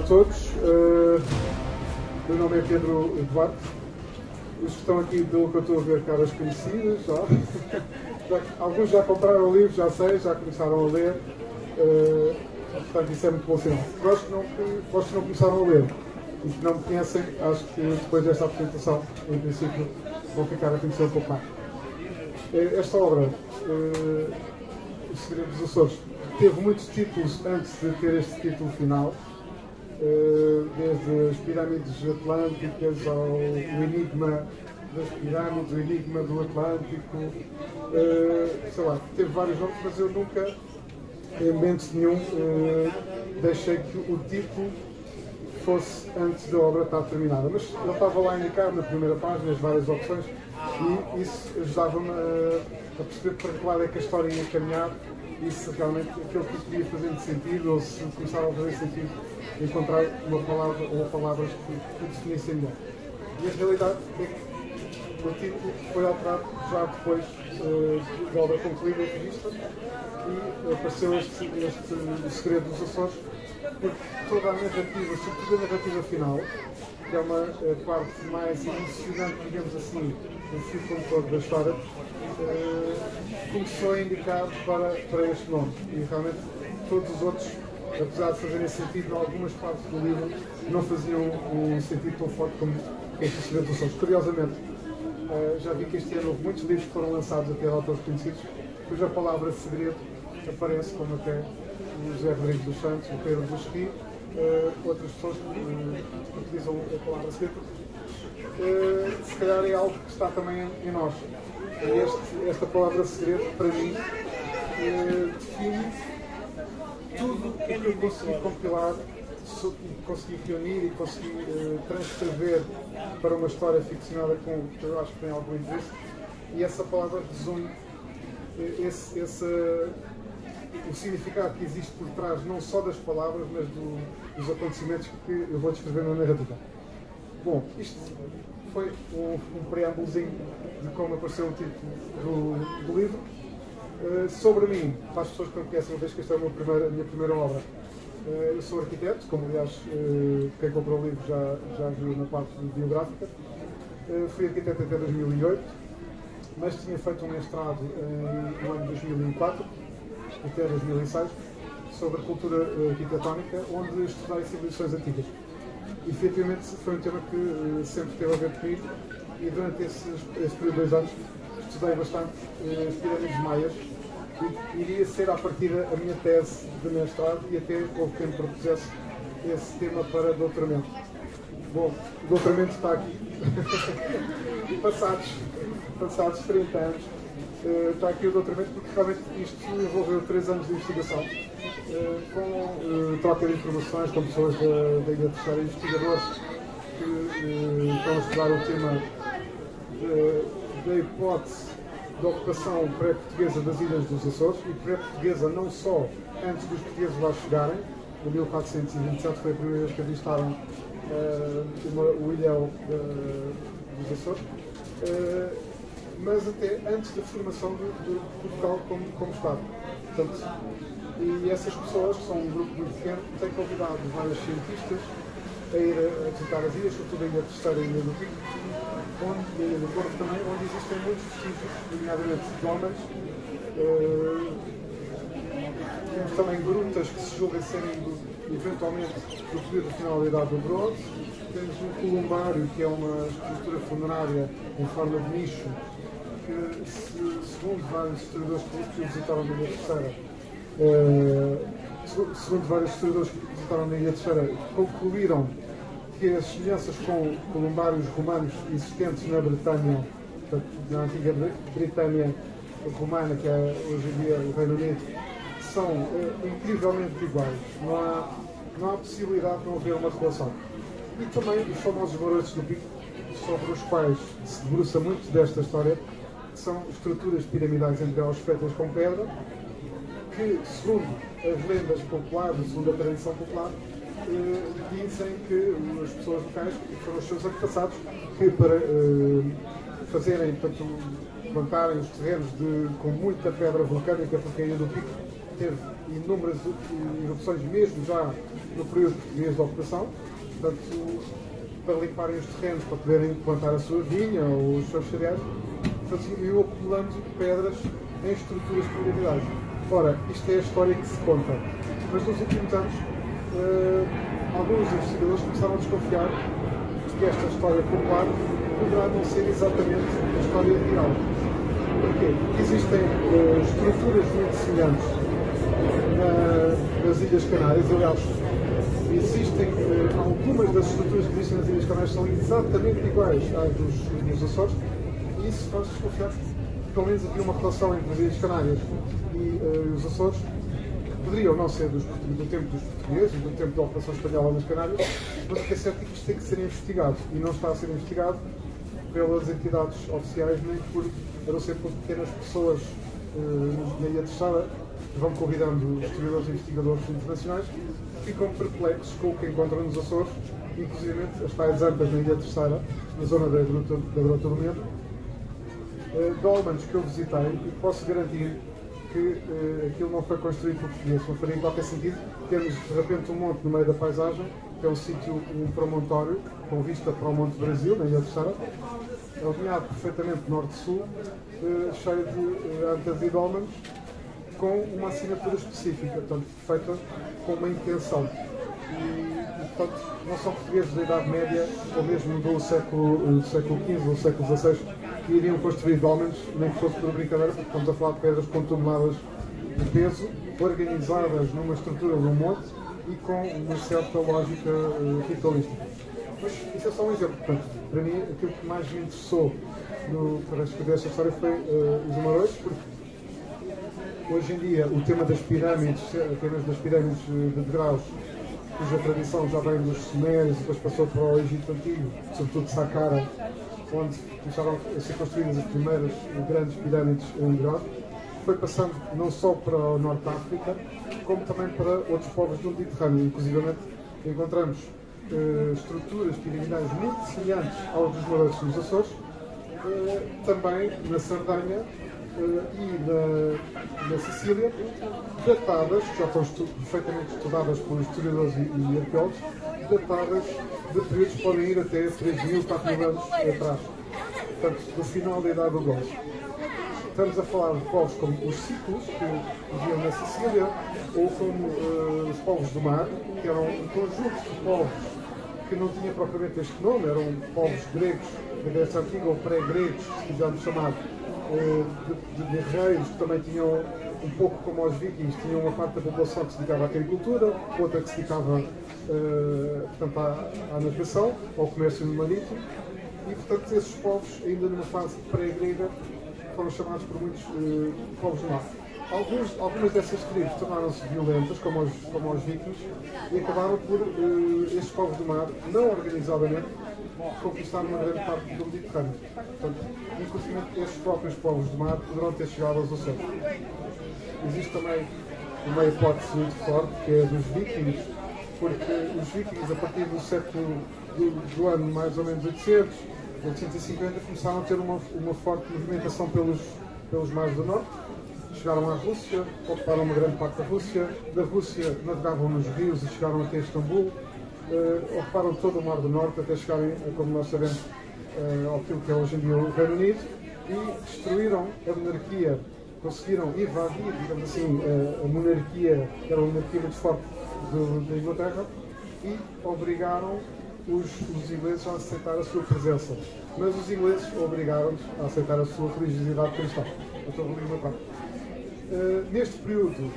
todos, meu nome é Pedro Duarte. Os que estão aqui, pelo que eu estou a ver, caras conhecidas, alguns já compraram o livro, já sei, já começaram a ler, portanto isso é muito bom sinal. Vós que não começaram a ler e que não me conhecem, acho que depois desta apresentação, em princípio, vão ficar a conhecer um pouco mais. Esta obra, Os Segredos dos Açores, teve muitos títulos antes de ter este título final, desde as pirâmides atlânticas ao enigma das pirâmides, o enigma do Atlântico, sei lá, teve vários nomes, mas eu nunca, em momento nenhum, deixei que o título fosse antes da obra estar terminada. Mas ele estava lá indicado na primeira página, as várias opções, e isso ajudava-me a perceber para que lado é que a história ia caminhar e se realmente aquilo que podia fazer sentido, ou se começava a fazer sentido encontrar uma palavra ou palavras que definissem melhor. E a realidade é que o título foi alterado já depois da obra concluída e revista, e apareceu este Segredo dos Açores, porque toda a narrativa, sobretudo a narrativa final, que é uma parte mais emocionante, digamos assim, do fio condutor da história, começou a indicar para este nome. E realmente todos os outros, apesar de fazerem sentido em algumas partes do livro, não faziam um sentido tão forte como este Segredo dos Açores. Curiosamente, já vi que este ano houve muitos livros que foram lançados até autores conhecidos, cuja palavra segredo aparece, como até o José Rodrigues dos Santos, o Pedro dos Ri, outras pessoas que utilizam a palavra segredo. Se calhar é algo que está também em nós. Esta palavra segredo, para mim, define tudo o que eu consegui compilar, consegui reunir e consegui transcrever para uma história ficcionada com que eu acho que tem algum interesse, e essa palavra resume o significado que existe por trás, não só das palavras, mas dos acontecimentos que eu vou descrever na narrativa. Bom, isto foi um preâmbulozinho de como apareceu o título do livro. Sobre mim, para as pessoas que não conhecem, uma vez que esta é a minha primeira obra, eu sou arquiteto, como aliás quem comprou o livro já viu na parte biográfica. Fui arquiteto até 2008, mas tinha feito um mestrado no ano 2004, até 2006, sobre cultura arquitetónica, onde estudei civilizações antigas. E, efetivamente, foi um tema que sempre teve a ver comigo, e durante esse período de 2 anos estudei bastante as pirâmides maias, e iria ser, à partida, a minha tese de mestrado, e até houve quem me propusesse esse tema para doutoramento. Bom, o doutoramento está aqui. passados 30 anos, está aqui o doutoramento, porque realmente isto envolveu 3 anos de investigação, com troca de informações com pessoas da Ilha Terceira, investigadores que estão a estudar o tema da hipótese da ocupação pré-portuguesa das Ilhas dos Açores, e pré-portuguesa não só antes dos portugueses lá chegarem, em 1427 foi a primeira vez que avistaram o ilhéu dos Açores, mas até antes da formação de Portugal como Estado. Portanto, e essas pessoas, que são um grupo muito pequeno, têm convidado vários cientistas a ir a visitar as ilhas, sobretudo a Ilha Terceira e a Ilha do Pico, e a Ilha do Corvo também, onde existem muitos vestígios, nomeadamente de homens. Temos também grutas que se julgam serem eventualmente do período final da Idade do Bronze. Temos um columbário, que é uma estrutura funerária em forma de nicho, que, segundo vários historiadores que visitaram na Ilha Terceira, concluíram que as semelhanças com columbários romanos existentes na Bretanha, na antiga Britânia romana, que é hoje em dia o Reino Unido, são incrivelmente iguais. Não há possibilidade de não haver uma relação. E também os famosos baroitos do Pico, sobre os quais se debruça muito desta história, que são estruturas piramidais entre elas feitas com pedra, que, segundo as lendas populares, segundo a tradição popular, dizem que as pessoas locais, que foram os seus antepassados, que para plantarem os terrenos com muita pedra vulcânica, porque a Ilha do Pico teve inúmeras erupções mesmo já no período português da ocupação, portanto, para limparem os terrenos, para poderem plantar a sua vinha ou os seus cereais, iam acumulando pedras em estruturas piramidais. Ora, isto é a história que se conta. Mas nos últimos anos, alguns investigadores começaram a desconfiar de que esta história popular poderá não ser exatamente a história real. Porquê? Porque existem estruturas muito semelhantes nas Ilhas Canárias. Aliás, existem algumas das estruturas que existem nas Ilhas Canárias são exatamente iguais às dos Açores, e isso faz desconfiar que pelo menos havia uma relação entre as Ilhas Canárias e os Açores, que poderiam não ser do tempo dos portugueses e do tempo da ocupação espanhola nas Canárias, mas o que é certo é que isto tem que ser investigado, e não está a ser investigado pelas entidades oficiais, nem a não ser por pequenas pessoas na Ilha Terceira, que vão convidando historiadores e investigadores internacionais, que ficam perplexos com o que encontram nos Açores, inclusive as tais antas na Ilha Terceira, na zona da Grota do Medo, dolmens que eu visitei, e posso garantir que aquilo não foi construído por portugueses, não faria em qualquer sentido. Temos de repente um monte no meio da paisagem, que é um sítio, um promontório, com vista para o Monte Brasil, na Ilha Terceira, alinhado perfeitamente norte-sul, cheio de antas e dolmens, com uma assinatura específica, portanto, feita com uma intenção. E portanto, não são portugueses da Idade Média, ou mesmo do século XV ou século XVI, que iriam construir dolmens, nem que fosse por brincadeira, porque estamos a falar de pedras com toneladas de peso, organizadas numa estrutura de um monte e com uma certa lógica ritualística. Mas isso é só um exemplo. Portanto, para mim, aquilo que mais me interessou para escrever esta história foi os Amarões, porque hoje em dia o tema das pirâmides, apenas das pirâmides de degraus, cuja tradição já vem dos Sumérios e depois passou para o Egito Antigo, sobretudo Saqqara, onde começaram a ser construídas as primeiras grandes pirâmides em degraus, foi passando não só para o Norte da África, como também para outros povos do Mediterrâneo. Inclusive encontramos estruturas piramidais muito semelhantes aos dos Marotos nos Açores, também na Sardanha e na Sicília, datadas, que já estão perfeitamente estudadas por historiadores e arqueólogos, datadas de períodos que podem ir até 3.000, 4.000 anos atrás, portanto, do final da Idade do Bronze. Estamos a falar de povos como os Ciclos, que viviam na Sicília, ou como os povos do mar, que eram um conjunto de povos que não tinha propriamente este nome, eram povos gregos da Grécia Antiga, ou pré-gregos, se quisermos chamar, de guerreiros, que também tinham, um pouco como os vikings, tinham uma parte da população que se dedicava à agricultura, outra que se dedicava portanto, à navegação, ao comércio no marítimo, e portanto esses povos, ainda numa fase pré-grega, foram chamados por muitos povos do mar. Algumas dessas tribos tornaram-se violentas, como os vikings, e acabaram por estes povos do mar, não organizadamente, conquistar uma grande parte do Mediterrâneo. Portanto, inclusive estes próprios povos do mar poderão ter chegado aos Açores. Existe também uma hipótese muito forte, que é dos vikings, porque os vikings, a partir do século do ano mais ou menos 800, 850, começaram a ter uma forte movimentação pelos mares do norte. Chegaram à Rússia, ocuparam uma grande parte da Rússia navegavam nos rios e chegaram até Istambul, ocuparam todo o Mar do Norte até chegarem, como nós sabemos, ao que é hoje em dia o Reino Unido, e destruíram a monarquia, conseguiram invadir, digamos assim, a monarquia, que era uma monarquia muito forte da Inglaterra, e obrigaram os ingleses a aceitar a sua presença. Mas os ingleses obrigaram-nos a aceitar a sua religiosidade cristã. Neste período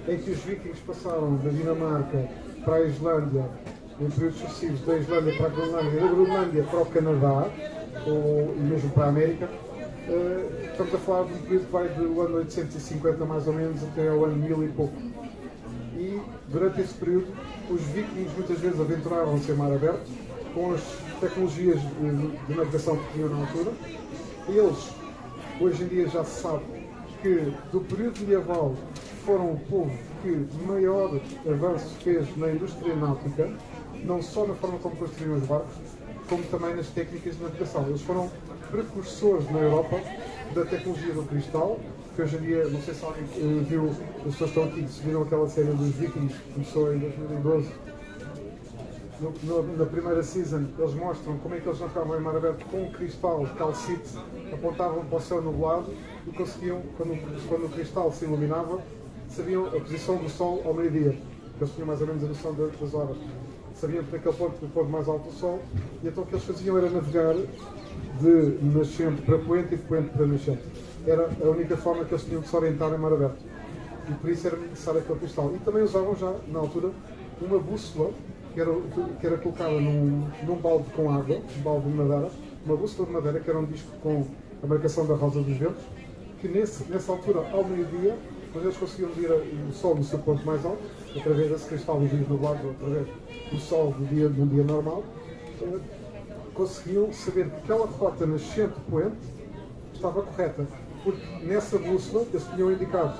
em que os vikings passaram da Dinamarca para a Islândia, em períodos sucessivos da Islândia para a Groenlândia e da Groenlândia para o Canadá, e mesmo para a América, estamos a falar de um período que vai do ano 850 mais ou menos até ao ano 1000 e pouco. E durante esse período os vikings muitas vezes aventuravam-se em mar aberto com as tecnologias de navegação que tinham na altura. Eles, hoje em dia já se sabe que do período medieval foram o povo que maior avanço fez na indústria náutica, não só na forma como construíam os barcos, como também nas técnicas de navegação. Eles foram precursores na Europa da tecnologia do cristal, que hoje em dia, não sei se alguém viu, as pessoas estão aqui, se viram aquela série dos Vikings, que começou em 2012. Na primeira season, eles mostram como é que eles navegavam em mar aberto com um cristal de calcite, apontavam para o céu nublado e conseguiam, quando o cristal se iluminava, sabiam a posição do sol ao meio-dia. Eles tinham mais ou menos a noção das horas. Sabiam que naquele ponto mais alto do sol, e então o que eles faziam era navegar de nascente para poente e de poente para nascente. Era a única forma que eles tinham de se orientar em mar aberto. E por isso era necessário aquele cristal. E também usavam já, na altura, uma bússola que era colocada num balde com água, um balde de madeira, uma bússola de madeira que era um disco com a marcação da Rosa dos Ventos, que nessa altura, ao meio-dia, quando eles conseguiam ver o sol no seu ponto mais alto, através desse cristal dos dias nublados, através do sol num dia normal, conseguiam saber que aquela rota nascente-poente estava correta, porque nessa bússola eles tinham indicado,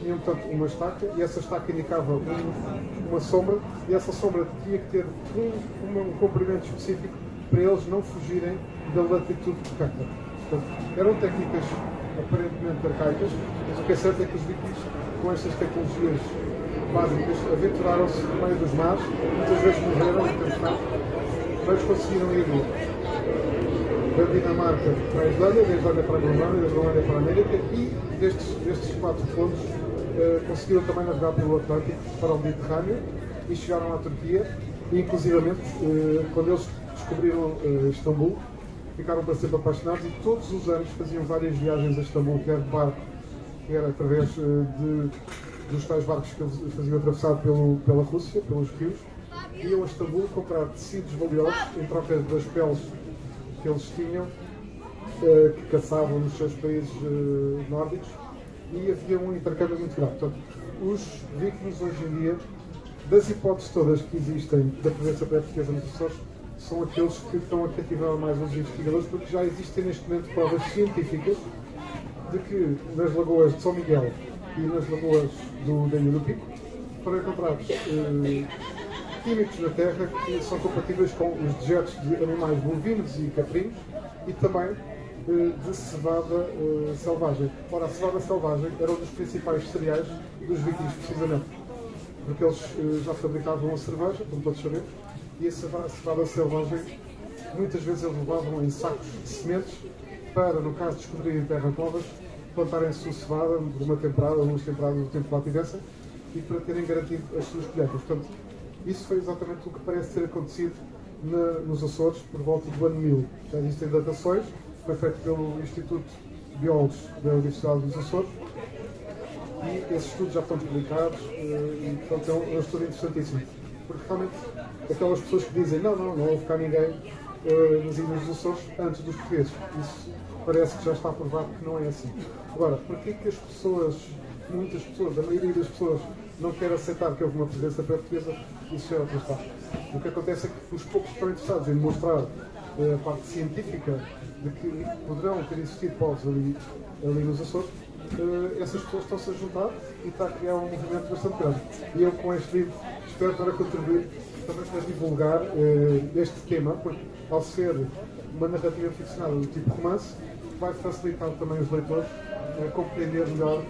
tinham portanto uma estaca, e essa estaca indicava uma sombra, e essa sombra tinha que ter um comprimento específico para eles não fugirem da latitude correta. Portanto, eram técnicas aparentemente arcaicas, mas o que é certo é que os vikings, com estas tecnologias básicas, aventuraram-se no meio dos mares, muitas vezes morreram em tempestade, mas conseguiram ir da Dinamarca para a Islândia, da Islândia para a Groenlândia, da Groenlândia para a América, e destes 4 pontos conseguiram também navegar pelo Atlântico para o Mediterrâneo e chegaram à Turquia, e inclusivamente quando eles descobriram Istambul, ficaram para sempre apaixonados e todos os anos faziam várias viagens a Istambul, quer de barco, quer através dos tais barcos que eles faziam atravessar pela Rússia, pelos rios. Iam a Istambul comprar tecidos valiosos em troca das peles que eles tinham, que caçavam nos seus países nórdicos, e havia um intercâmbio muito grave. Portanto, os vikings hoje em dia, das hipóteses todas que existem da presença pré-portuguesa nos Açores, são aqueles que estão a cativar mais os investigadores, porque já existem neste momento provas científicas de que nas lagoas de São Miguel e nas lagoas da Ilha do Pico foram encontrados químicos na terra que são compatíveis com os dejetos de animais bovinos e caprinos e também de cevada selvagem. Ora, a cevada selvagem era um dos principais cereais dos vikings, precisamente, porque eles já fabricavam a cerveja, como todos sabemos, e a cevada selvagem muitas vezes eles levavam em sacos de sementes para, no caso de descobrirem terras novas, plantarem a sua cevada de uma temporada ou duas temporadas do tempo que lá tivessem, e para terem garantido as suas colheitas. Portanto, isso foi exatamente o que parece ter acontecido nos Açores por volta do ano 1000. Já existem datações, foi feito pelo Instituto de Biólogos da Universidade dos Açores, e esses estudos já estão publicados, e portanto é um estudo interessantíssimo. Porque realmente aquelas pessoas que dizem não houve cá ninguém nas Ilhas dos Açores antes dos portugueses, isso parece que já está provado que não é assim. Agora, porquê que as pessoas, muitas pessoas, a maioria das pessoas, não quer aceitar que houve uma presença pré-portuguesa? Isso já é outra história. O que acontece é que os poucos que estão interessados em demonstrar a parte científica de que poderão ter existido povos ali nos Açores, essas pessoas estão-se a juntar e está a criar um movimento bastante grande. E eu, com este livro, espero para contribuir também para divulgar este tema, porque ao ser uma narrativa ficcionada do tipo romance, vai facilitar também os leitores a compreender melhor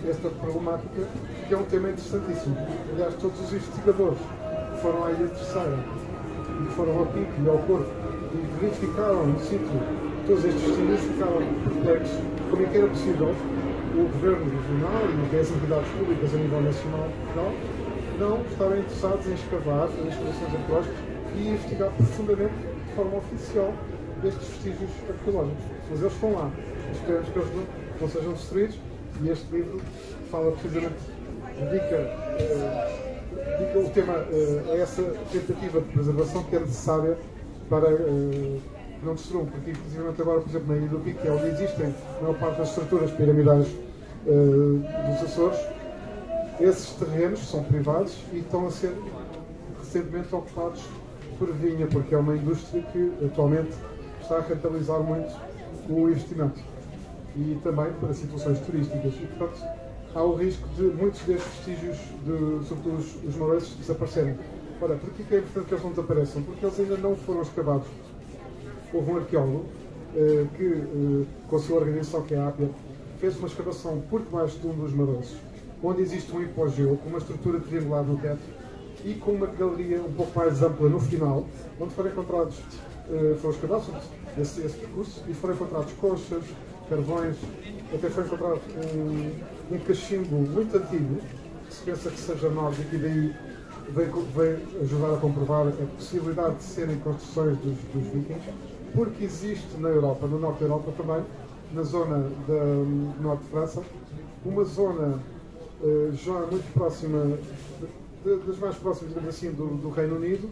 esta problemática, que é um tema interessantíssimo. Aliás, todos os investigadores que foram à Ilha Terceira e foram ao Pico e ao Porto e verificaram no sítio todos estes vestígios, ficaram perplexos como é que era possível o governo regional e as entidades públicas a nível nacional de Portugal não estarem interessados em escavar, fazer explorações arqueológicas e investigar profundamente, de forma oficial, estes vestígios arqueológicos. Mas eles estão lá. Esperamos que eles não sejam destruídos, e este livro fala precisamente, dedica o tema a essa tentativa de preservação que é necessária para que não destruam, porque inclusive agora, por exemplo, na Ilha do Pico, que é onde existem a maior parte das estruturas piramidais dos Açores, esses terrenos são privados e estão a ser recentemente ocupados por vinha, porque é uma indústria que atualmente está a rentabilizar muito o investimento e também para situações turísticas, e portanto há o risco de muitos destes vestígios, sobretudo os mauresses, desaparecerem. Ora, porquê que é importante que eles não desapareçam? Porque eles ainda não foram escavados. Houve um arqueólogo que, com a sua organização, que é a APIA, fez uma escavação por debaixo de um dos maroços, onde existe um hipogeu com uma estrutura triangular no teto e com uma galeria um pouco mais ampla no final, onde foram encontrados, foram escavados esse percurso e foram encontrados conchas, carvões, até foi encontrado um cachimbo muito antigo, que se pensa que seja nórdico, e daí veio ajudar a comprovar a possibilidade de serem construções dos vikings, porque existe na Europa, no norte da Europa também, na zona do norte de França, uma zona já muito próxima, das mais próximas, digamos assim, do Reino Unido,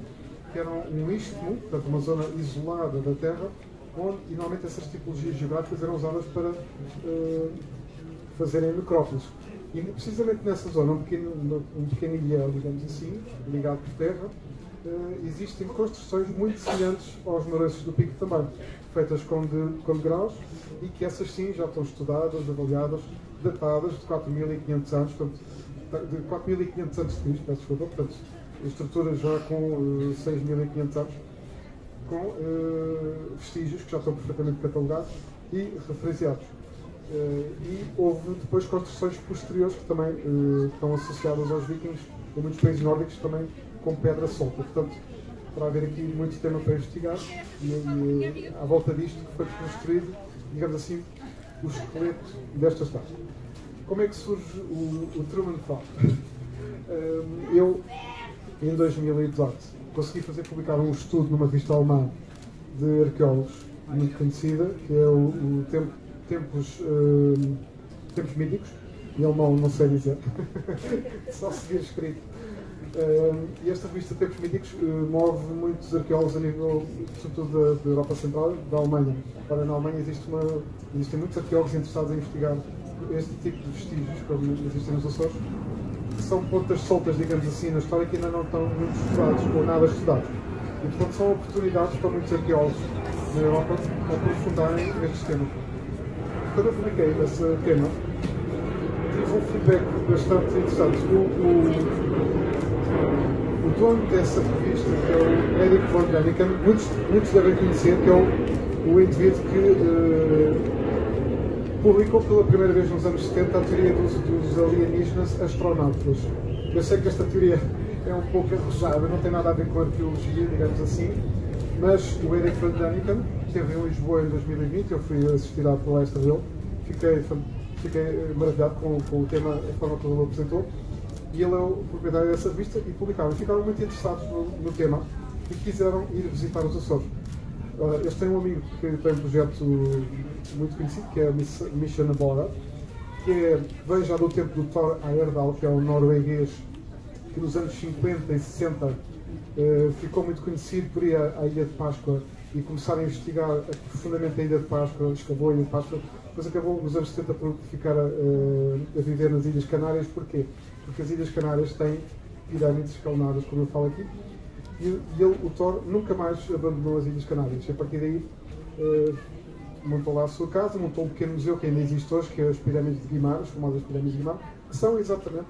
que era um istmo, portanto uma zona isolada da Terra, onde e normalmente essas tipologias geográficas eram usadas para fazerem necrópolis. E precisamente nessa zona, um pequeno ilhéu, digamos assim, ligado por terra, existem construções muito semelhantes aos maroços do Pico também, feitas com degraus, e que essas sim já estão estudadas, avaliadas, datadas de 4.500 anos, portanto, de 4.500 anos de Cristo, peço desculpa, portanto, estruturas já com 6.500 anos, com vestígios que já estão perfeitamente catalogados e referenciados. E houve depois construções posteriores que também estão associadas aos vikings em muitos países nórdicos, também com pedra solta. Portanto, para haver aqui muito tema para investigar e à volta disto que foi construído, digamos assim, o esqueleto desta estátua. Como é que surge o Truman Fact? Eu, em 2018, consegui publicar um estudo numa revista alemã de arqueólogos muito conhecida, que é o Tempos Míticos, em alemão não sei dizer, só seguir escrito. E esta revista Tempos Míticos move muitos arqueólogos a nível, sobretudo da Europa Central e da Alemanha. Ora, na Alemanha existem muitos arqueólogos interessados em investigar este tipo de vestígios, como existem nos Açores, que são pontas soltas, digamos assim, na história, que ainda não estão muito estudados ou nada estudados. E, portanto, são oportunidades para muitos arqueólogos na Europa aprofundarem estes temas. Quando eu publiquei esse tema, tive um feedback bastante interessante. O dono dessa revista, que é o Eric von Däniken, muitos devem conhecer, que é o indivíduo que publicou pela primeira vez nos anos 70 a teoria dos alienígenas astronautas. Eu sei que esta teoria é um pouco arrojada, não tem nada a ver com arqueologia, digamos assim, mas o Eric von Däniken esteve em Lisboa em 2020, eu fui assistir à palestra dele, fiquei maravilhado com o tema, a forma como ele apresentou, e ele é o proprietário dessa revista e publicaram. Ficaram muito interessados no tema e quiseram ir visitar os Açores. Eles têm um amigo que tem um projeto muito conhecido, que é a Mission Abora, que vem já do tempo do Thor Heyerdahl, que é um norueguês que nos anos 50 e 60 ficou muito conhecido por ir à Ilha de Páscoa e começar a investigar profundamente a Ilha de Páscoa, escavou a Ilha de Páscoa, depois acabou nos anos 70 por ficar a viver nas Ilhas Canárias. Porquê? Porque as Ilhas Canárias têm pirâmides escalonadas, como eu falo aqui, e ele, o Thor, nunca mais abandonou as Ilhas Canárias. A partir daí montou lá a sua casa, montou um pequeno museu que ainda existe hoje, que é as Pirâmides de Guimarães, as famosas Pirâmides de Guimarães, que são exatamente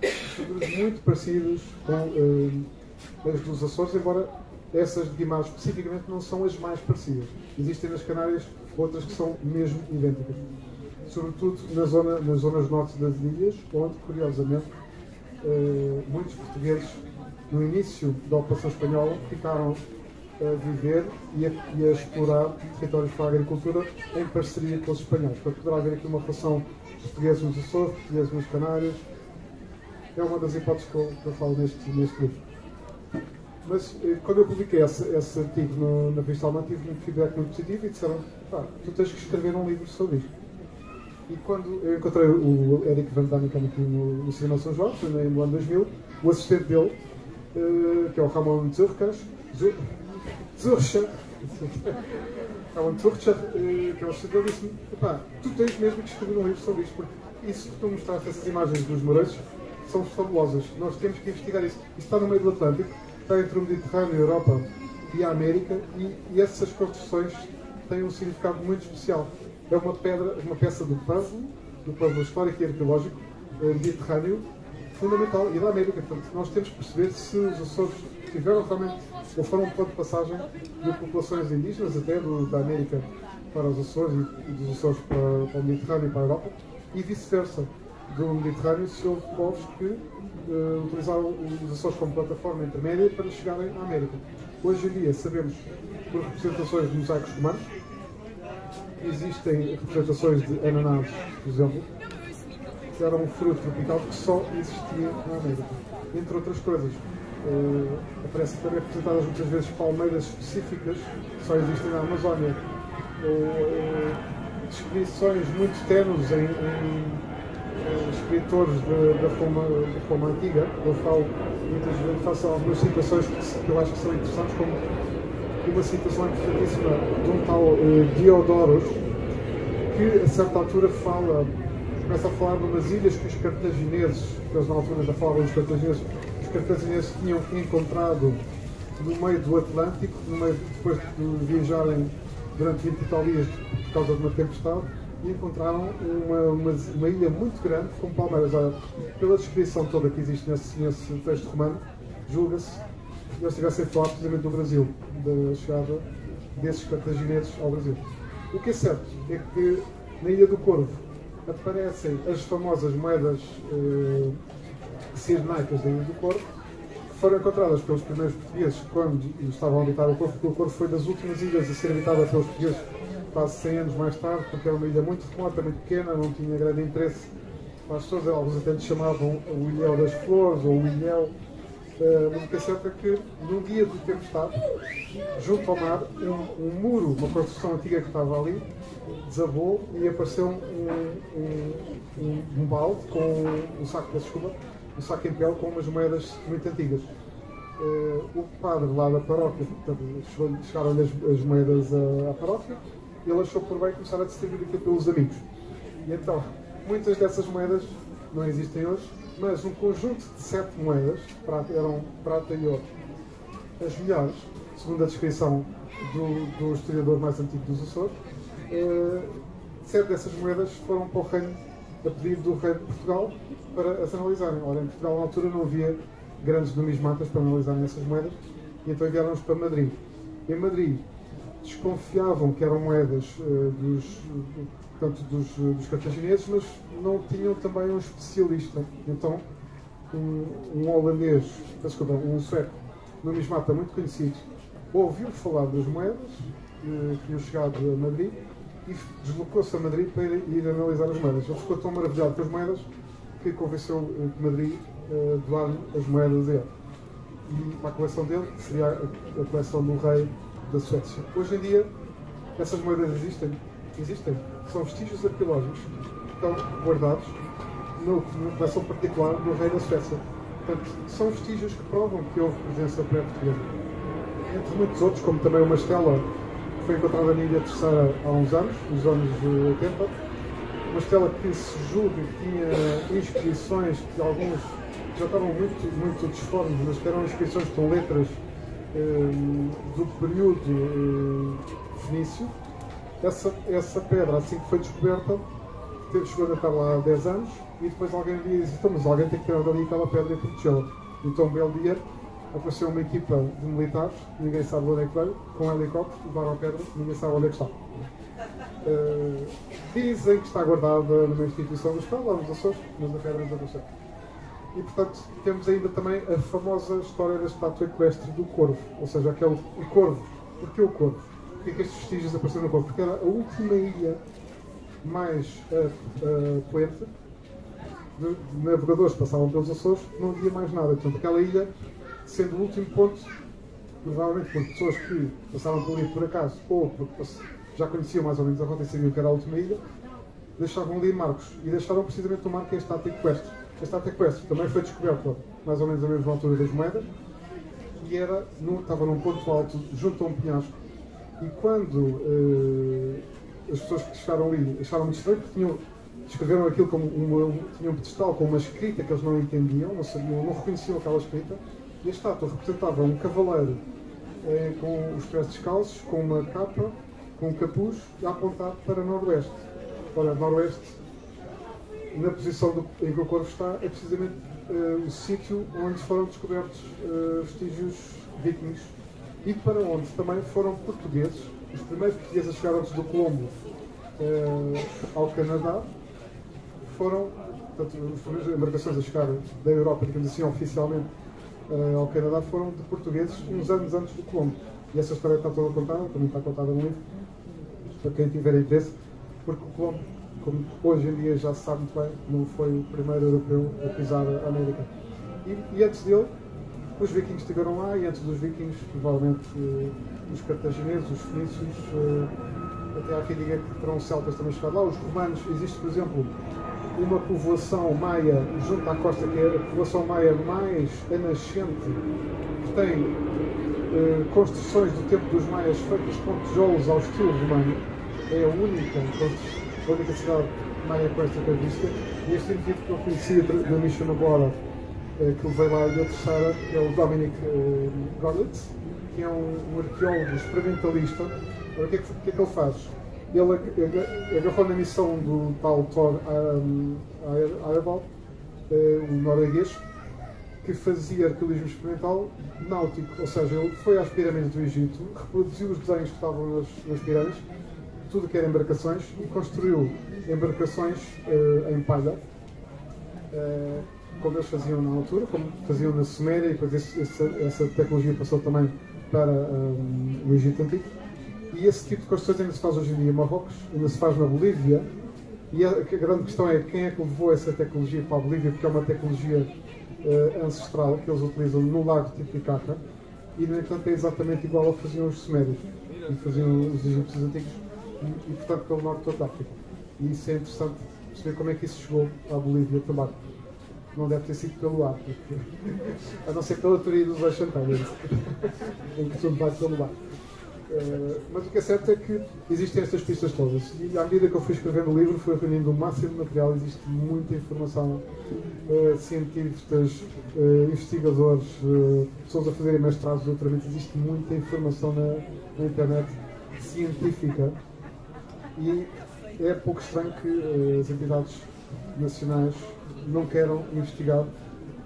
estruturas muito parecidas com as dos Açores, embora essas de Guimarães especificamente não são as mais parecidas. Existem nas Canárias outras que são mesmo idênticas. Sobretudo nas zonas norte das ilhas, onde, curiosamente, muitos portugueses, no início da ocupação espanhola, ficaram a viver e a explorar territórios para a agricultura em parceria com os espanhóis. Portanto, poderá haver aqui uma relação portuguesa nos Açores, portuguesa nas Canárias. É uma das hipóteses que eu falo neste livro. Mas quando eu publiquei esse artigo na revista alemã, tive um feedback muito positivo e disseram: tu tens que escrever um livro sobre isto. E quando eu encontrei o Eric von Däniken aqui no Cinema São João, no ano 2000, o assistente dele, que é o Ramon Zurcher, Ramon Zurcher, que é o assistente dele, disse-me: tu tens mesmo que escrever um livro sobre isto, porque isso que tu mostraste, essas imagens dos Moreiros, são fabulosas. Nós temos que investigar isso. Isso está no meio do Atlântico, está entre o Mediterrâneo, a Europa e a América, e essas construções têm um significado muito especial. É uma peça do puzzle histórico e arqueológico mediterrâneo fundamental e da América. Portanto, nós temos que perceber se os Açores tiveram realmente, ou foram um ponto de passagem de populações indígenas, até da América para os Açores e dos Açores para o Mediterrâneo e para a Europa, e vice-versa. Do Mediterrâneo se houve povos que utilizaram os Açores como plataforma intermédia para chegarem à América. Hoje em dia sabemos por representações de mosaicos romanos, existem representações de ananás, por exemplo, que era um fruto tropical que só existia na América. Entre outras coisas, aparecem também representadas muitas vezes palmeiras específicas que só existem na Amazónia, ou descrições muito tenues em escritores da Roma Antiga. Eu falo muitas vezes, faço algumas citações que eu acho que são interessantes, como uma citação importantíssima de um tal Diodorus, que a certa altura começa a falar de umas ilhas que os cartagineses, que eles na altura já falavam dos cartagineses, os cartagineses tinham encontrado no meio do Atlântico, depois de viajarem durante 20 e tal dias por causa de uma tempestade, e encontraram uma ilha muito grande com palmeiras. Pela descrição toda que existe nesse texto romano, julga-se que eles estivessem a falar precisamente do Brasil, da chegada desses cartagineses ao Brasil. O que é certo é que na Ilha do Corvo aparecem as famosas moedas cirenaicas da Ilha do Corvo, que foram encontradas pelos primeiros portugueses quando estavam a habitar o Corvo, porque o Corvo foi das últimas ilhas a ser habitada pelos portugueses quase 100 anos mais tarde, porque era uma ilha muito remota, muito pequena, não tinha grande interesse para as pessoas. Alguns até lhe chamavam o Ilhéu das Flores ou o Ilhéu. Mas o que é certo é que num dia de tempestade, junto ao mar, um muro, uma construção antiga que estava ali, desabou e apareceu um balde com um saco em pele com umas moedas muito antigas. O padre lá da paróquia, chegaram-lhe as moedas à paróquia, e ele achou por bem começar a distribuir aquilo pelos amigos. E então, muitas dessas moedas não existem hoje, mas um conjunto de 7 moedas, eram prata e ouro, as melhores, segundo a descrição do historiador mais antigo dos Açores. 7 dessas moedas foram para o reino, a pedido do rei de Portugal, para as analisarem. Ora, em Portugal na altura não havia grandes numismatas para analisarem essas moedas, e então enviaram-nos para Madrid. Em Madrid desconfiavam que eram moedas dos cartagineses, mas não tinham também um especialista. Então, um holandês, um sueco, numismata muito conhecido, ouviu falar das moedas que tinham chegado a Madrid e deslocou-se a Madrid para ir analisar as moedas. Ele ficou tão maravilhado com as moedas que convenceu Madrid a doar-lhe as moedas a ele. E para a coleção dele, que seria a coleção do rei da Suécia. Hoje em dia, essas moedas existem. São vestígios arqueológicos que estão guardados numa coleção particular do rei da Suécia. Portanto, são vestígios que provam que houve presença pré-portuguesa. Entre muitos outros, como também uma estela que foi encontrada na Ilha Terceira há uns anos, nos anos 80, uma estela que se julga que tinha inscrições que alguns já estavam muito disformes, mas que eram inscrições com letras do período fenício. Essa pedra, assim que foi descoberta, chegou a estar lá há 10 anos, e depois alguém disse: então, mas alguém tem que tirar dali aquela pedra e protegê-la. Então, um belo dia, apareceu uma equipa de militares, ninguém sabe onde é que veio, com um helicóptero, levaram a pedra, ninguém sabe onde é que está. Dizem que está guardada numa instituição do Estado, lá nos Açores, mas a pedra desapareceu. E, portanto, temos ainda também a famosa história da estátua equestre do Corvo, ou seja, aquele Corvo. Porquê o Corvo? Porquê que estes vestígios apareceram no Corvo? Porque era a última ilha mais poente de navegadores que passavam pelos Açores, não havia mais nada. Portanto, aquela ilha, sendo o último ponto, provavelmente por pessoas que passavam por ali por acaso, ou porque já conheciam mais ou menos a rota e sabiam que era a última ilha, deixavam ali marcos. E deixaram precisamente o marco que é a estátua equestre. A estátua equestre também foi descoberta mais ou menos à mesma altura das moedas, e estava num ponto alto, junto a um penhasco. E quando as pessoas que chegaram ali acharam muito estranho, porque descreveram aquilo como tinham um pedestal com uma escrita que eles não entendiam, não reconheciam aquela escrita, e a estátua representava um cavaleiro com os pés descalços, com uma capa, com um capuz, a apontar para noroeste. Ora, noroeste, na posição em que o Corvo está, é precisamente o sítio onde foram descobertos vestígios vikings, e para onde também foram portugueses os primeiros portugueses a chegar antes do Colombo ao Canadá foram, portanto, as primeiras embarcações a chegar da Europa, digamos assim, oficialmente ao Canadá, foram de portugueses uns anos antes do Colombo. E essa história está toda contada, também está contada no livro, para quem tiver interesse, porque o Colombo, como hoje em dia já se sabe muito bem, não foi o primeiro europeu a pisar a América. E antes dele, os vikings estiveram lá, e antes dos vikings, provavelmente os cartagineses, os fenícios, até há quem diga que terão celtas também chegado lá. Os romanos, existe, por exemplo, uma povoação maia junto à costa, que é a povoação maia mais nascente, que tem construções do tempo dos maias feitas com tijolos ao estilo romano. É a única cidade maia com esta característica. E este indivíduo que eu conhecia da Mission agora, que levei lá da terceira, é o Dominic Godlitz, que é um arqueólogo experimentalista. O que é que ele faz? Ele agarrou na missão do tal Thor Heyerdahl, o norueguês, que fazia arqueologismo experimental náutico, ou seja, ele foi às pirâmides do Egito, reproduziu os desenhos que estavam nas pirâmides, tudo que era embarcações, e construiu embarcações em palha, como eles faziam na altura, como faziam na Suméria, e depois essa tecnologia passou também para o Egito Antigo. E esse tipo de construções ainda se faz hoje em dia em Marrocos, ainda se faz na Bolívia, e a grande questão é quem é que levou essa tecnologia para a Bolívia, porque é uma tecnologia ancestral que eles utilizam no lago Titicaca, e no entanto é exatamente igual ao que faziam os sumérios e faziam os egípcios antigos, e portanto pelo norte de toda a África. E isso é interessante perceber como é que isso chegou à Bolívia também. Não deve ter sido pelo ar, porque, a não ser pela teoria dos Oxantanas, em que tudo vai pelo ar. Mas o que é certo é que existem estas pistas todas, e à medida que eu fui escrevendo o livro, fui reunindo o máximo de material. Existe muita informação, cientistas, investigadores, pessoas a fazerem mestrados, doutoramentos. Existe muita informação na internet científica, e é pouco estranho que as entidades nacionais não queiram investigar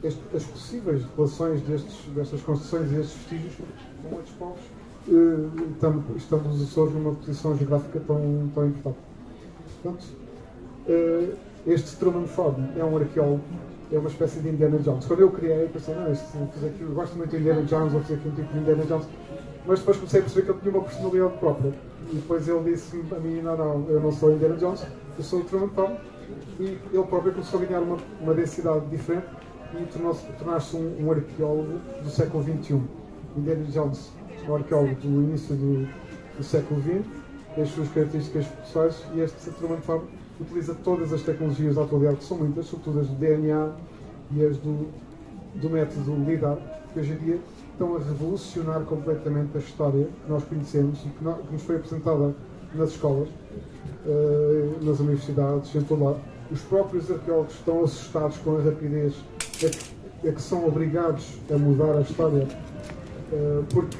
as possíveis relações destas construções e estes vestígios com outros povos, estando os Açores numa posição geográfica tão importante. Portanto, este Truman Fogg é um arqueólogo, é uma espécie de Indiana Jones. Quando eu criei, eu pensei, eu gosto muito de Indiana Jones, vou fazer aqui um tipo de Indiana Jones, mas depois comecei a perceber que ele tinha uma personalidade própria. E depois ele disse a mim, não, eu não sou Indiana Jones, eu sou o Truman Fogg. E ele próprio começou a ganhar uma densidade diferente e tornar-se um arqueólogo do século XXI. Indiana Jones é um arqueólogo do início do século XX, tem as suas características pessoais, e este Truman Fogg utiliza todas as tecnologias da atualidade, que são muitas, sobretudo as do DNA e as do método LIDAR, que hoje em dia estão a revolucionar completamente a história que nós conhecemos e que nos foi apresentada nas escolas, nas universidades, em todo lado. Os próprios arqueólogos estão assustados com a rapidez a que são obrigados a mudar a história, porque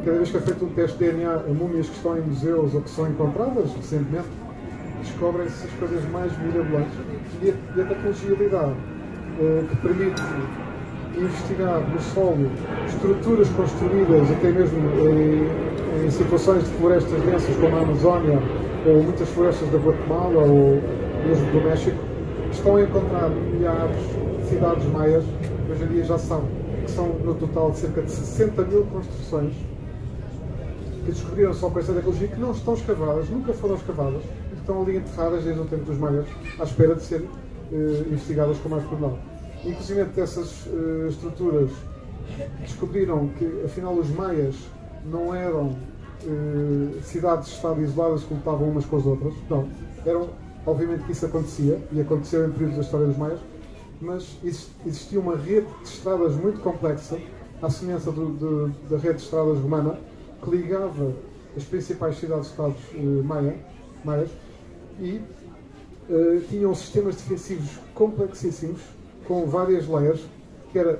cada vez que é feito um teste de DNA a múmias que estão em museus ou que são encontradas recentemente, descobrem-se as coisas mais mirabolantes. E a tecnologia LIDAR, que permite investigar no solo estruturas construídas até mesmo em situações de florestas densas como a Amazónia, ou muitas florestas da Guatemala ou mesmo do México, estão a encontrar milhares de cidades maias que hoje em dia já são, que são no total de cerca de 60 mil construções que descobriram só com esta tecnologia, que não estão escavadas, nunca foram escavadas, que estão ali enterradas desde o tempo dos maias, à espera de serem investigadas com mais pormenor. Inclusive dessas estruturas descobriram que afinal os maias não eram cidades-estado isoladas que lutavam umas com as outras, não, eram, obviamente que isso acontecia, e aconteceu em períodos da história dos maias, mas existia uma rede de estradas muito complexa, à semelhança da rede de estradas romana, que ligava as principais cidades-estados maias, e tinham sistemas defensivos complexíssimos, com várias layers, que era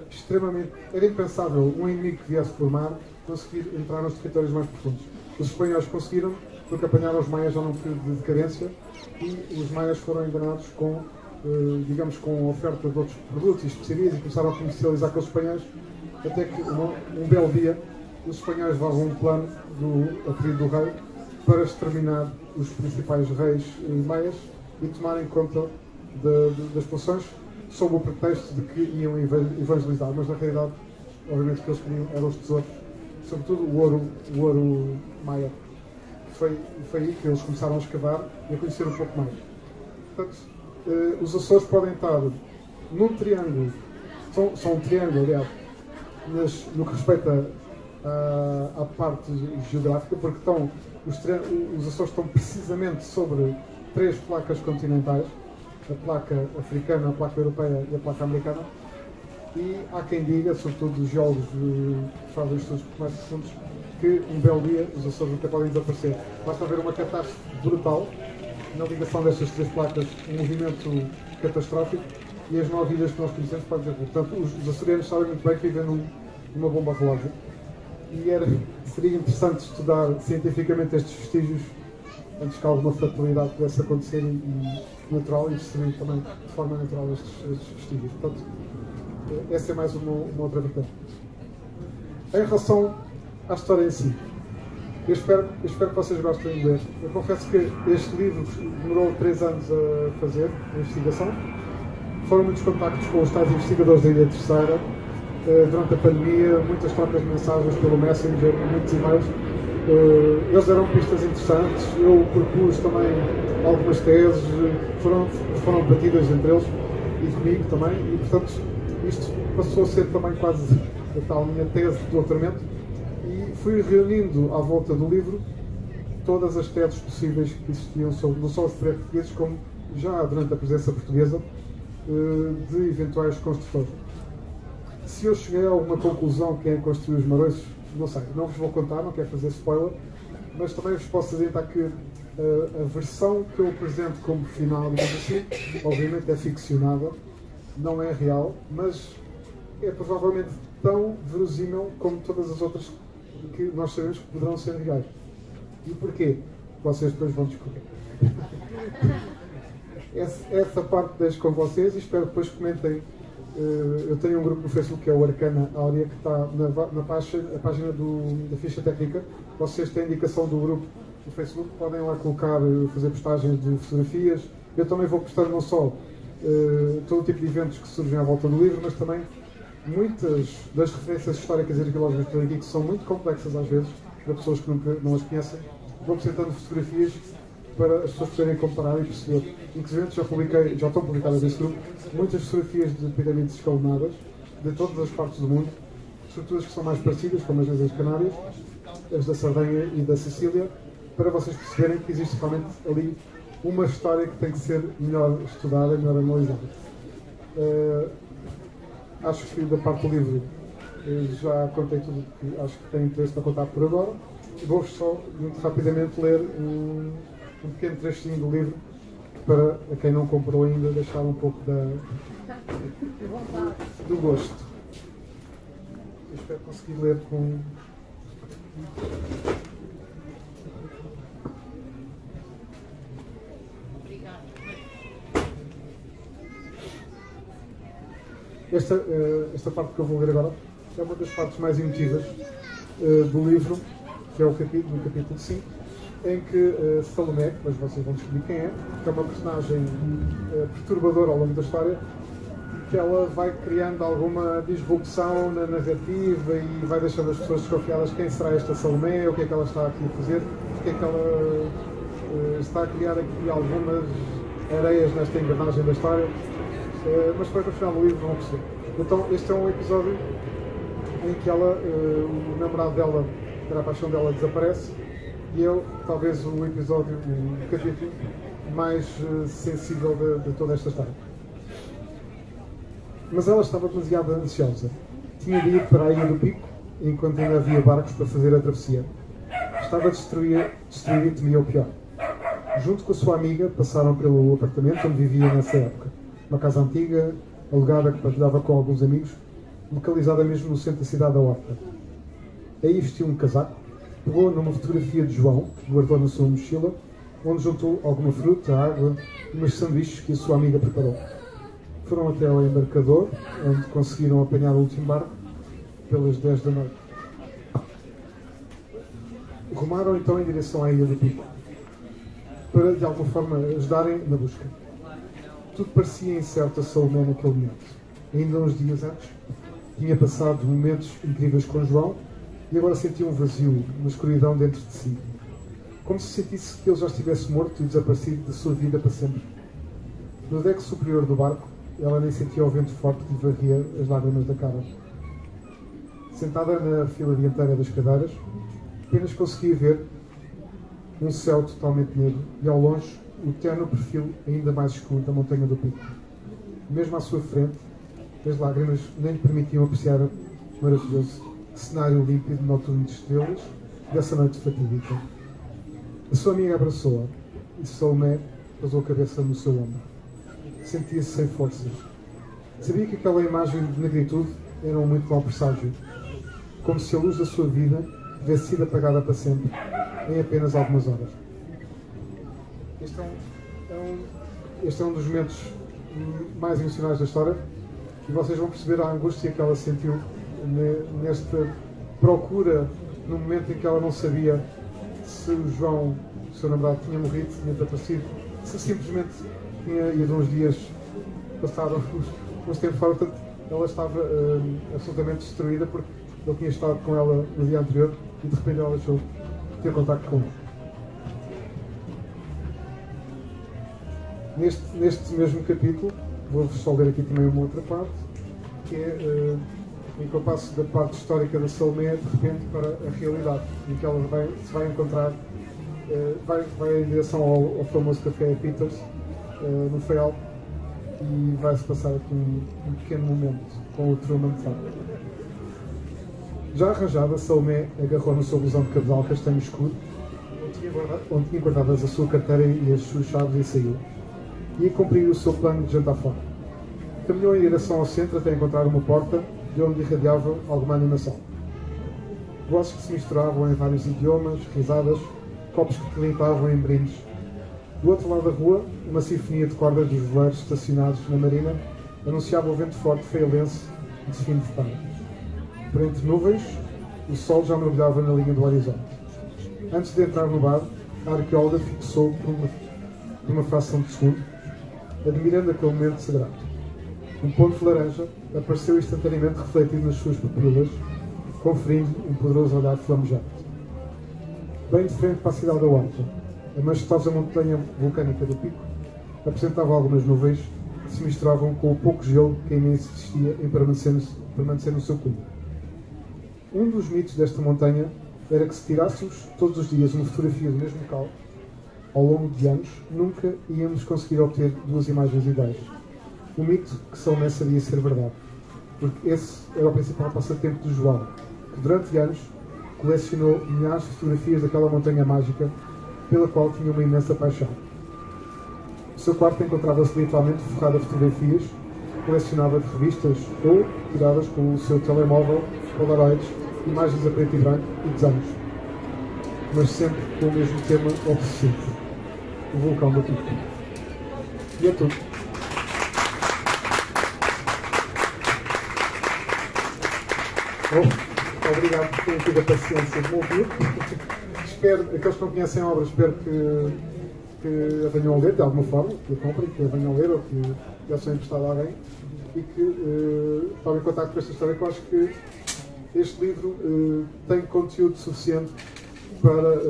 impensável um inimigo que viesse por mar conseguir entrar nos territórios mais profundos. Os espanhóis conseguiram, porque apanharam os maias já num período de decadência, e os maias foram enganados com a oferta de outros produtos e especiarias, e começaram a comercializar com os espanhóis, até que um belo dia os espanhóis levavam um plano a pedido do rei para exterminar os principais reis maias e tomarem conta das populações sob o pretexto de que iam evangelizar, mas na realidade, obviamente, o que eles queriam eram os tesouros, sobretudo o ouro maia. Foi aí que eles começaram a escavar e a conhecer um pouco mais. Portanto, os Açores podem estar num triângulo, são um triângulo, aliás, no que respeita à parte geográfica, porque os Açores estão precisamente sobre 3 placas continentais, a placa africana, a placa europeia e a placa americana, e há quem diga, sobretudo os geólogos que fazem estudos mais profundos, que um belo dia os Açores até podem desaparecer. Basta haver uma catástrofe brutal na ligação destas 3 placas, um movimento catastrófico, e as 9 ilhas que nós conhecemos podem dizer. Portanto, os açorianos sabem muito bem que vivem numa bomba relógio, e seria interessante estudar cientificamente estes vestígios antes que alguma fatalidade pudesse acontecer e natural, e destruir também de forma natural estes vestígios. Portanto, essa é mais uma outra vertente. Em relação à história em si, eu espero que vocês gostem de ler. Eu confesso que este livro demorou 3 anos a fazer, a investigação. Foram muitos contactos com os tais investigadores da Ilha Terceira, durante a pandemia, muitas trocas de mensagens pelo Messenger, muitos e-mails. Eles deram pistas interessantes, eu propus também algumas teses, foram batidas entre eles e comigo também, e portanto isto passou a ser também quase a tal minha tese de doutoramento, e fui reunindo à volta do livro todas as teses possíveis que existiam sobre não só os portugueses, como já durante a presença portuguesa de eventuais construtores. Se eu cheguei a alguma conclusão quem construiu os Marões, não sei, não vos vou contar, não quero fazer spoiler, mas também vos posso adiantar que a versão que eu apresento como final, digamos assim, obviamente é ficcionada, não é real, mas é provavelmente tão verosímil como todas as outras que nós sabemos que poderão ser reais. E porquê? Vocês depois vão descobrir. Essa parte deixo com vocês e espero que depois comentem. Eu tenho um grupo no Facebook que é o Arcana Áurea, que está na página da ficha técnica. Vocês têm a indicação do grupo no Facebook, podem lá colocar, fazer postagens de fotografias. Eu também vou postar não só todo o tipo de eventos que surgem à volta do livro, mas também muitas das referências históricas e arqueológicas que estão aqui, que são muito complexas às vezes, para pessoas que não as conhecem. Vou apresentando fotografias para as pessoas poderem comparar e perceber. Inclusive já estão publicadas nesse grupo muitas fotografias de pirâmides escalonadas de todas as partes do mundo, estruturas que são mais parecidas, como as das Canárias, as da Sardenha e da Sicília, para vocês perceberem que existe realmente ali uma história que tem que ser melhor estudada e melhor analisada. Acho que da parte do livro já contei tudo o que acho que tem interesse para contar por agora. Vou só, muito rapidamente, ler um pequeno trechinho do livro para a quem não comprou ainda deixar um pouco do gosto. Eu espero conseguir ler com... Esta parte que eu vou ler agora é uma das partes mais emotivas do livro, que é no capítulo 5, em que Salomé, depois vocês vão descobrir quem é, que é uma personagem perturbadora ao longo da história, que ela vai criando alguma disrupção na narrativa e vai deixando as pessoas desconfiadas quem será esta Salomé, o que é que ela está aqui a fazer, porque é que ela está a criar aqui algumas areias nesta engrenagem da história, mas depois no final do livro vão perceber. Então este é um episódio em que ela, o namorado dela, que era a paixão dela, desaparece, e é talvez o episódio, o capítulo mais sensível de toda esta história. Mas ela estava demasiado ansiosa. Tinha de ir para a Ilha do Pico, enquanto ainda havia barcos para fazer a travessia. Estava distraída e temia o pior. Junto com a sua amiga, passaram pelo apartamento onde vivia nessa época. Uma casa antiga, alugada, que partilhava com alguns amigos, localizada mesmo no centro da cidade da Horta. Aí vestiu um casaco, pegou numa fotografia de João, que guardou na sua mochila, onde juntou alguma fruta, água e umas sanduíches que a sua amiga preparou. Foram até ao embarcador, onde conseguiram apanhar o último barco, pelas 10 da noite. rumaram então em direção à Ilha do Pico, para de alguma forma ajudarem na busca. Tudo parecia incerto a Salomé naquele momento. Ainda uns dias antes, tinha passado momentos incríveis com João e agora sentia um vazio, uma escuridão dentro de si. Como se sentisse que ele já estivesse morto e desaparecido da sua vida para sempre. No deck superior do barco, ela nem sentia o vento forte que lhe varria as lágrimas da cara. Sentada na fila dianteira das cadeiras, apenas conseguia ver um céu totalmente negro e, ao longe, o terno perfil ainda mais escuro da montanha do Pico. Mesmo à sua frente, as lágrimas nem lhe permitiam apreciar o maravilhoso cenário límpido noturno de estrelas dessa noite fatídica. A sua amiga abraçou-a e Salomé pousou a cabeça no seu ombro. Sentia-se sem forças. Sabia que aquela imagem de negritude era um muito mau presságio, como se a luz da sua vida tivesse sido apagada para sempre, em apenas algumas horas. Este é um dos momentos mais emocionais da história, e vocês vão perceber a angústia que ela sentiu nesta procura, no momento em que ela não sabia se o João, o seu namorado, tinha morrido, tinha desaparecido, se simplesmente tinha ido uns dias, passaram uns tempos fora. Portanto, ela estava absolutamente destruída porque ele tinha estado com ela no dia anterior e de repente ela deixou de ter contacto com ele. Neste mesmo capítulo, vou-vos só ler aqui também uma outra parte, que é em que eu passo da parte histórica da Salomé de repente para a realidade, em que ela se vai encontrar, vai em direção ao famoso café Peters, no Faial, e vai-se passar aqui um pequeno momento com o Truman Funk. Já arranjada, Salomé agarrou no seu blusão de cabedal castanho escuro, onde tinha guardadas a sua carteira e as suas chaves, e saiu. Ia cumprir o seu plano de jantar fora. Caminhou em direção ao centro até encontrar uma porta de onde irradiava alguma animação. Vozes que se misturavam em vários idiomas, risadas, copos que te limpavam em brindes. Do outro lado da rua, uma sinfonia de cordas dos veleiros estacionados na marina anunciava o vento forte feialense de fim de tarde. Por entre nuvens, o sol já mergulhava na linha do horizonte. Antes de entrar no bar, a arqueóloga fixou por uma fração de segundo, admirando aquele momento sagrado. Um ponto laranja apareceu instantaneamente refletido nas suas pupilas, conferindo um poderoso olhar flamejante. Bem de frente para a cidade da Horta, a majestosa montanha vulcânica do Pico apresentava algumas nuvens que se misturavam com o pouco gelo que ainda insistia em permanecer no seu cume. Um dos mitos desta montanha era que, se tirássemos todos os dias uma fotografia do mesmo local, ao longo de anos, nunca íamos conseguir obter duas imagens iguais. Um mito que Salomé sabia ser verdade, porque esse era o principal passatempo de João, que durante anos colecionou milhares de fotografias daquela montanha mágica pela qual tinha uma imensa paixão. O seu quarto encontrava-se literalmente forrado a fotografias que colecionava de revistas ou tiradas com o seu telemóvel, polaroids, imagens a preto e branco e desenhos, mas sempre com o mesmo tema obsessivo: o vulcão do Pico. E é tudo. Obrigado por terem tido a paciência de me ouvir. Espero, aqueles que não conhecem a obra, espero que a venham a ler de alguma forma, que a comprem, que a venham a ler ou que já são emprestados a alguém e que tomem contato com esta história, que eu acho que este livro tem conteúdo suficiente para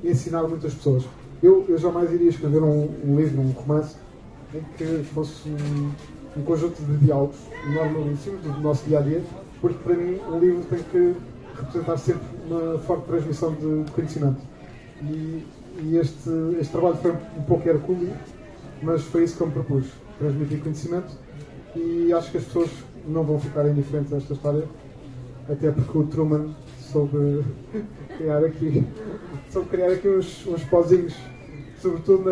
ensinar muitas pessoas. Eu jamais iria escrever um livro, um romance, em que fosse um conjunto de diálogos normalíssimos do nosso dia-a-dia, porque para mim um livro tem que representar sempre uma forte transmissão de conhecimento. E este trabalho foi um pouco hercúleo, mas foi isso que eu me propus: transmitir conhecimento, e acho que as pessoas não vão ficar indiferentes a esta história, até porque o Truman soube criar aqui uns pozinhos, sobretudo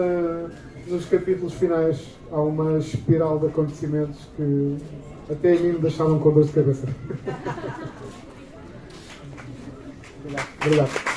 nos capítulos finais. Há uma espiral de acontecimentos que até a mim me deixaram com dor de cabeça. Obrigado.